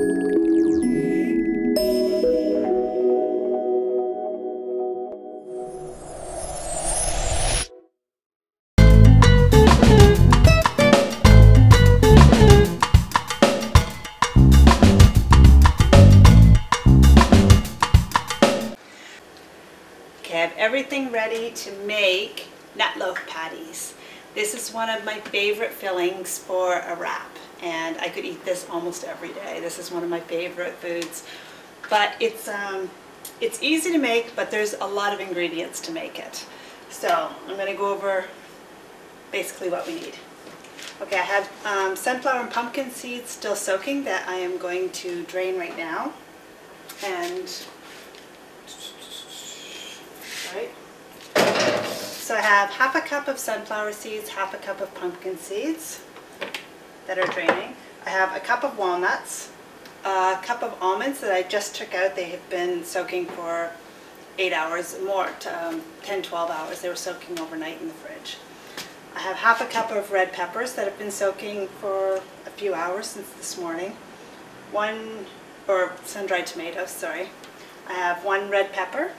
Okay, I have everything ready to make nut loaf patties. This is one of my favorite fillings for a wrap, and I could eat this almost every day. This is one of my favorite foods, but it's easy to make, but there's a lot of ingredients to make it. So I'm going to go over basically what we need. Okay, I have sunflower and pumpkin seeds still soaking that I am going to drain right now, and so I have half a cup of sunflower seeds, half a cup of pumpkin seeds that are draining. I have a cup of walnuts, a cup of almonds that I just took out. They have been soaking for 8 hours, more, 10, 12 hours. They were soaking overnight in the fridge. I have half a cup of red peppers that have been soaking for a few hours since this morning. Sun-dried tomatoes, sorry. I have 1 red pepper.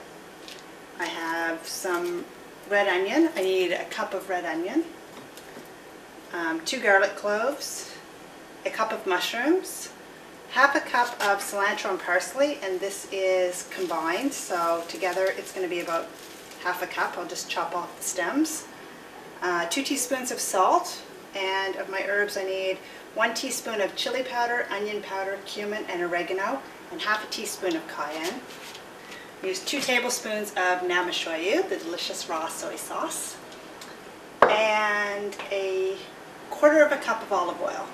I have some red onion. I need a cup of red onion, 2 garlic cloves, a cup of mushrooms, half a cup of cilantro and parsley, and this is combined, so together it's going to be about half a cup. I'll just chop off the stems. 2 teaspoons of salt, and of my herbs I need 1 teaspoon of chili powder, onion powder, cumin, and oregano, and half a teaspoon of cayenne. Use 2 tablespoons of namashoyu, the delicious raw soy sauce, and a quarter of a cup of olive oil.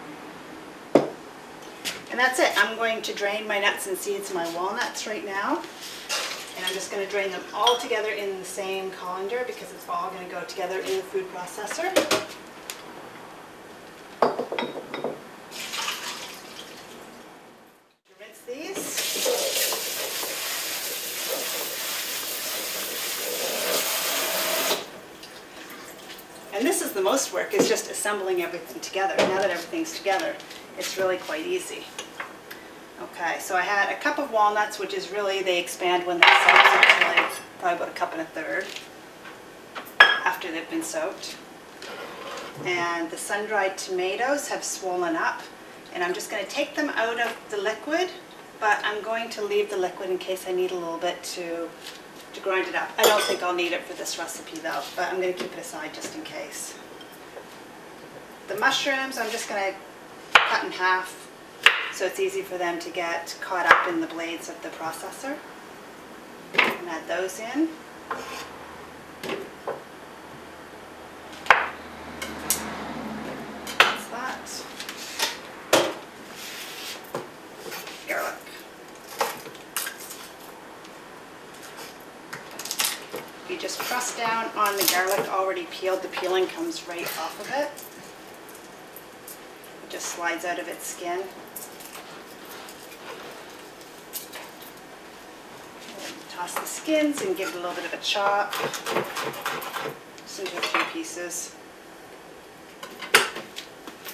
And that's it. I'm going to drain my nuts and seeds, my walnuts right now, and I'm just going to drain them all together in the same colander because it's all going to go together in the food processor. Rinse these. And this is the most work, is just assembling everything together. Now that everything's together, it's really quite easy. Okay, so I had a cup of walnuts, which is really, they expand when they're soaked, so it's really probably about a cup and a third after they've been soaked. And the sun-dried tomatoes have swollen up, and I'm just going to take them out of the liquid, but I'm going to leave the liquid in case I need a little bit to grind it up. I don't think I'll need it for this recipe though, but I'm going to keep it aside just in case. The mushrooms I'm just going to cut in half so it's easy for them to get caught up in the blades of the processor. And add those in. That's that. Garlic. You just press down on the garlic already peeled. The peeling comes right off of it. It just slides out of its skin. And toss the skins and give it a little bit of a chop. Just into a few pieces.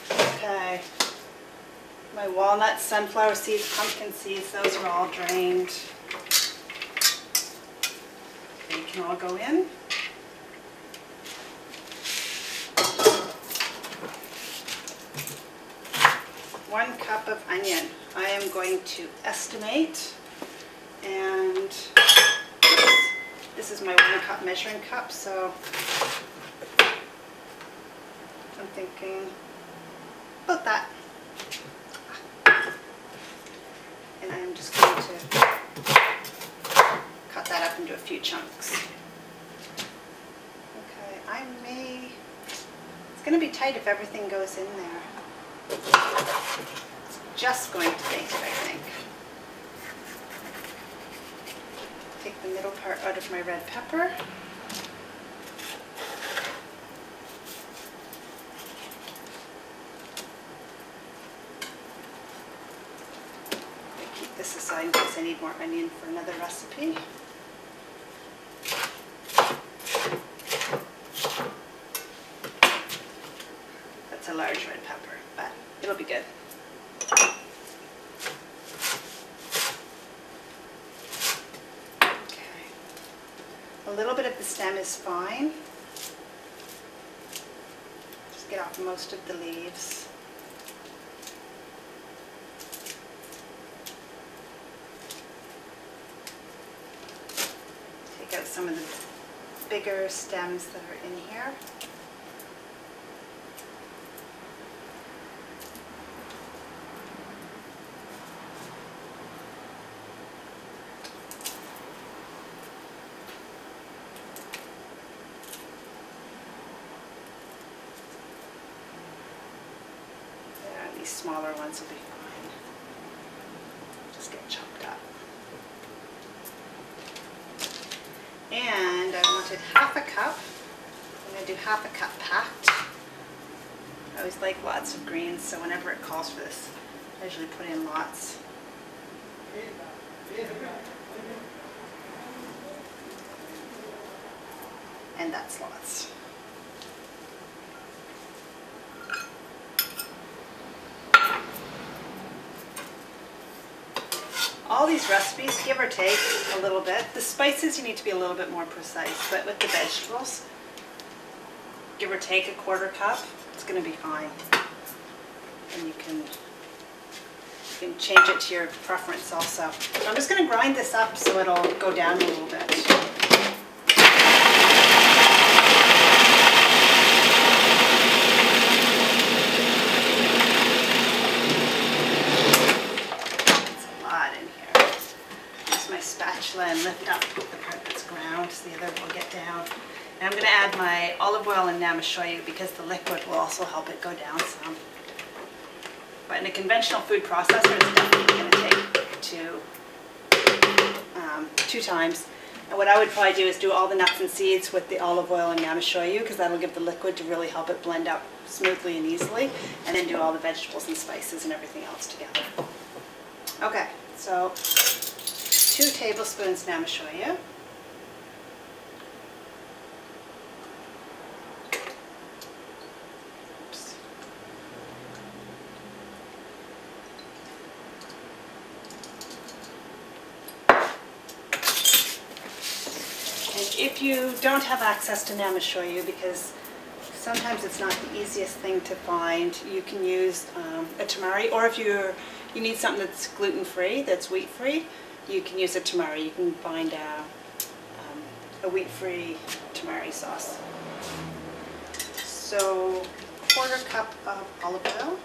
Okay. My walnuts, sunflower seeds, pumpkin seeds, those are all drained. They can all go in. One cup of onion. I am going to estimate, and this is my 1 cup measuring cup, so I'm thinking about that. And I'm just going to cut that up into a few chunks. Okay, it's going to be tight if everything goes in there. It's just going to taste it, I think. Take the middle part out of my red pepper. I'll keep this aside in case I need more onion for another recipe. That's a large red pepper, but it'll be good. little bit of the stem is fine. Just get off most of the leaves. Take out some of the bigger stems that are in here. These smaller ones will be fine. Just get chopped up. And I wanted half a cup. I'm going to do half a cup packed. I always like lots of greens, so whenever it calls for this, I usually put in lots. And that's lots. All these recipes, give or take a little bit. The spices, you need to be a little bit more precise, but with the vegetables, give or take a quarter cup, it's going to be fine. And you can change it to your preference also. So I'm just going to grind this up so it'll go down a little bit. And lift up the part that's ground so the other will get down. And I'm going to add my olive oil and namashoyu because the liquid will also help it go down some. But in a conventional food processor, it's definitely going to take two times. And what I would probably do is do all the nuts and seeds with the olive oil and namashoyu because that'll give the liquid to really help it blend up smoothly and easily. And then do all the vegetables and spices and everything else together. Okay, so 2 tablespoons namashoyu. Oops. And if you don't have access to namashoyu, because sometimes it's not the easiest thing to find, you can use a tamari, or if you need something that's gluten-free, that's wheat-free, you can use a tamari. You can find a wheat-free tamari sauce. So, quarter cup of olive oil.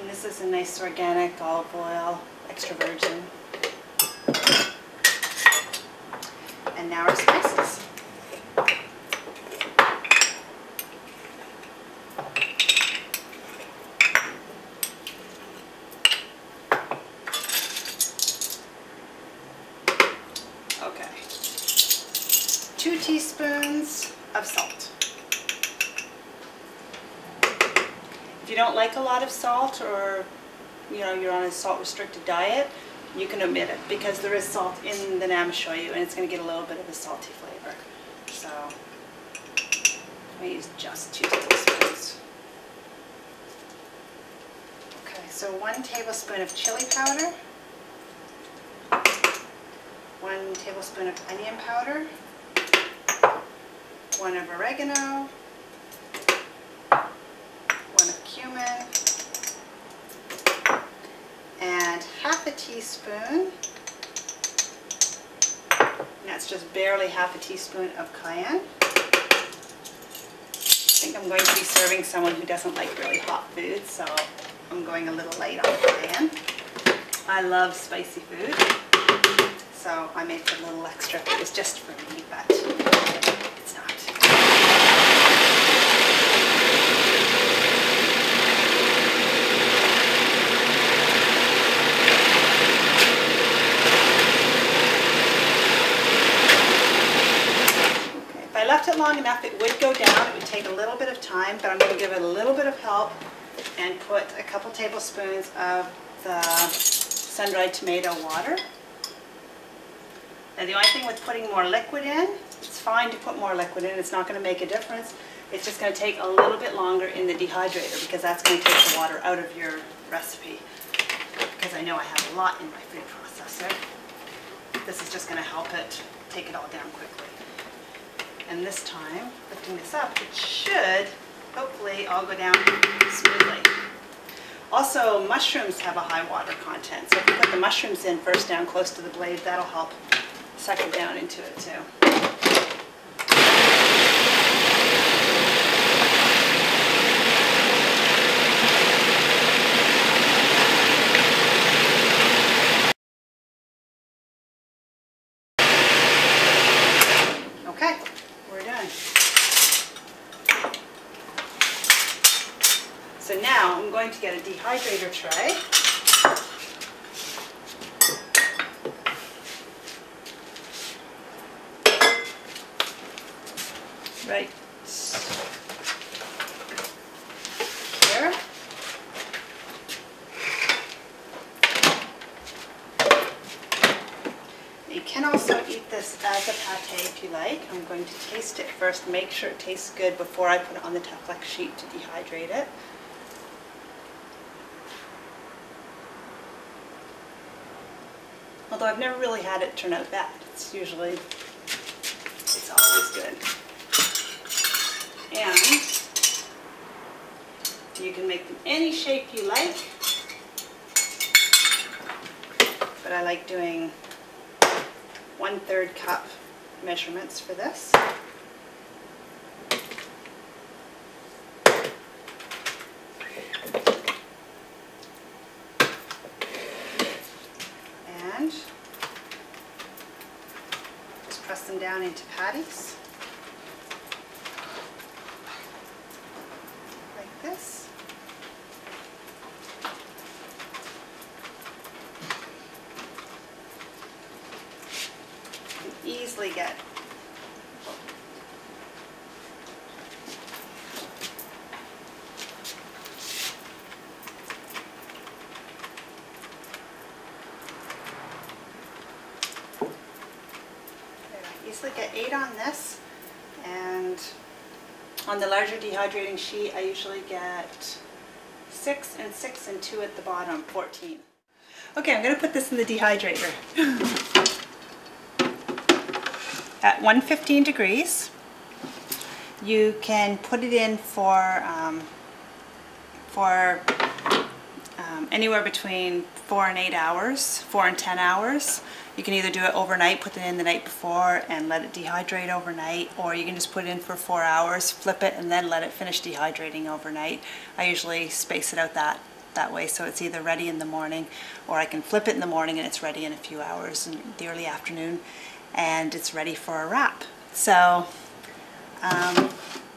And this is a nice organic olive oil, extra virgin. And now our spices. Okay. 2 teaspoons of salt. If you don't like a lot of salt, or you're on a salt restricted diet, you can omit it because there is salt in the namashoyu and it's going to get a little bit of a salty flavor. So I use just 2 tablespoons. Okay, so 1 tablespoon of chili powder, 1 tablespoon of onion powder, 1 of oregano, 1 of cumin, and half a teaspoon, and that's just barely half a teaspoon of cayenne. I think I'm going to be serving someone who doesn't like really hot food, so I'm going a little light on cayenne. I love spicy food, so I made a little extra. It was just for me, but it's not. If I left it long enough, it would go down. It would take a little bit of time, but I'm going to give it a little bit of help and put a couple tablespoons of the sun-dried tomato water. Now the only thing with putting more liquid in, it's fine to put more liquid in, it's not going to make a difference. It's just going to take a little bit longer in the dehydrator because that's going to take the water out of your recipe. because I know I have a lot in my food processor. This is just going to help it take it all down quickly. And this time, lifting this up, it should hopefully all go down smoothly. Also, mushrooms have a high water content, so if you put the mushrooms in first down close to the blade, that'll help suck it down into it too. Okay, we're done. So now I'm going to get a dehydrator tray. Right here. You can also eat this as a pate if you like. I'm going to taste it first, make sure it tastes good before I put it on the Teflon sheet to dehydrate it. Although I've never really had it turn out bad. It's always good. And you can make them any shape you like, but I like doing 1/3 cup measurements for this. And just press them down into patties. Like this. Easily get easily get 8 on this, and on the larger dehydrating sheet I usually get 6 and 6 and 2 at the bottom, 14. Okay, I'm going to put this in the dehydrator. At 115 degrees. You can put it in for anywhere between 4 and 8 hours, 4 and 10 hours. You can either do it overnight, put it in the night before and let it dehydrate overnight, or you can just put it in for 4 hours, flip it, and then let it finish dehydrating overnight. I usually space it out that way, so it's either ready in the morning, or I can flip it in the morning and it's ready in a few hours in the early afternoon, and it's ready for a wrap. So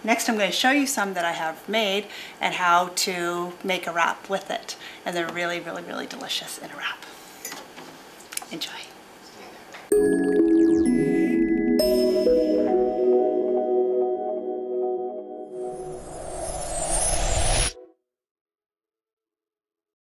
next I'm going to show you some that I have made and how to make a wrap with it, and they're really, really, really delicious in a wrap. Enjoy.